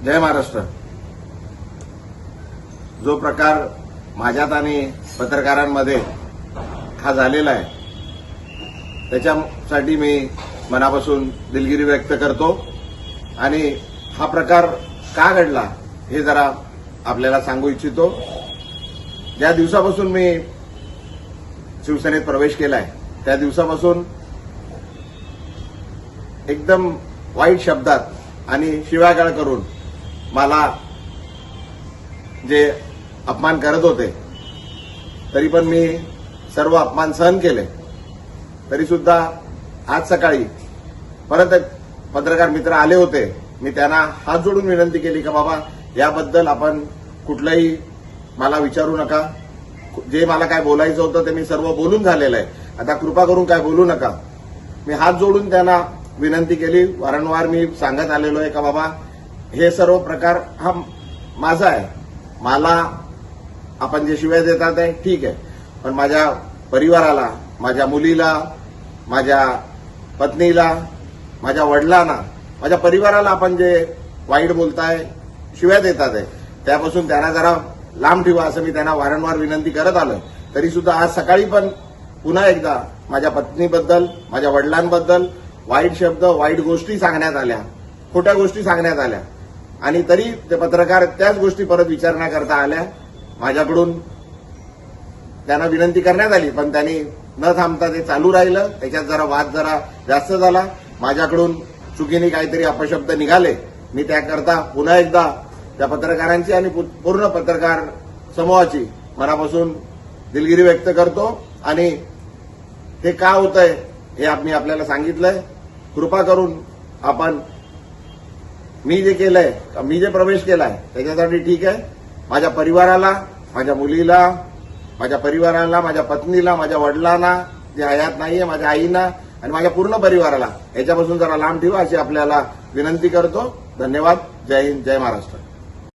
जय महाराष्ट्र. जो प्रकार माझ्यात आणि पत्रकारांमध्ये हा झालेला आहे त्याच्यासाठी मी मनापासून दिलगिरी व्यक्त करतो आणि हा प्रकार का घडला हे जरा आपल्याला सांगू इच्छितो. ज्या दिवसापासून मी शिवसेनेत प्रवेश केलाय त्या दिवसापासून एकदम वाईट शब्दात आणि शिव्यागाळ करून मला जे अपमान करत होते तरी पण मी सर्व अपमान सहन केले. तरी सुद्धा आज सकाळी परत एक पत्रकार मित्र आले होते. मी त्यांना हात जोडून विनंती केली की बाबा याबद्दल आपण कुठलंही मला विचारू नका. जे मला काय बोलायचं होतं ते मी सर्व बोलून झालेलं आहे. आता कृपा करून काय बोलू नका. मी हात जोडून त्यांना विनंती केली. वारंवार मी सांगत आलेलो आहे का बाबा हे सर्व प्रकार हा माझा आहे. मला आपण जे शिव्या देतात आहे ठीक आहे, पण माझ्या परिवाराला, माझ्या मुलीला, माझ्या पत्नीला, माझ्या वडिलांना, माझ्या परिवाराला आपण जे वाईट बोलताय, शिव्या देतात आहे त्यापासून त्यांना जरा लांब ठेवा असं मी त्यांना वारंवार विनंती करत आलोय. तरी सुद्धा आज सकाळी पण पुन्हा एकदा माझ्या पत्नीबद्दल, माझ्या वडिलांबद्दल वाईट शब्द, वाईट गोष्टी सांगण्यात आल्या, खोट्या गोष्टी सांगण्यात आल्या आणि तरी ते पत्रकार त्याच गोष्टी परत विचारण्याकरता आल्या. माझ्याकडून त्यांना विनंती करण्यात आली पण त्यांनी न थांबता ते चालू राहिलं. त्याच्यात जरा वाद जरा जास्त झाला. माझ्याकडून चुकीने काहीतरी अपशब्द निघाले. मी त्याकरता पुन्हा एकदा त्या पत्रकारांची आणि पूर्ण पत्रकार समूहाची मनापासून दिलगिरी व्यक्त करतो आणि हे का होतंय हे मी आपल्याला सांगितलंय. कृपा करून आपण मी जे केलंय, मी जे प्रवेश केलाय त्याच्यासाठी ठीक आहे. माझ्या परिवाराला, माझ्या मुलीला, माझ्या परिवाराला, माझ्या पत्नीला, माझ्या वडिलांना जे हयात नाहीये, माझ्या आईना आणि माझ्या पूर्ण परिवाराला याच्यापासून जरा लांब ठेवा अशी आपल्याला विनंती करतो. धन्यवाद. जय हिंद, जय महाराष्ट्र.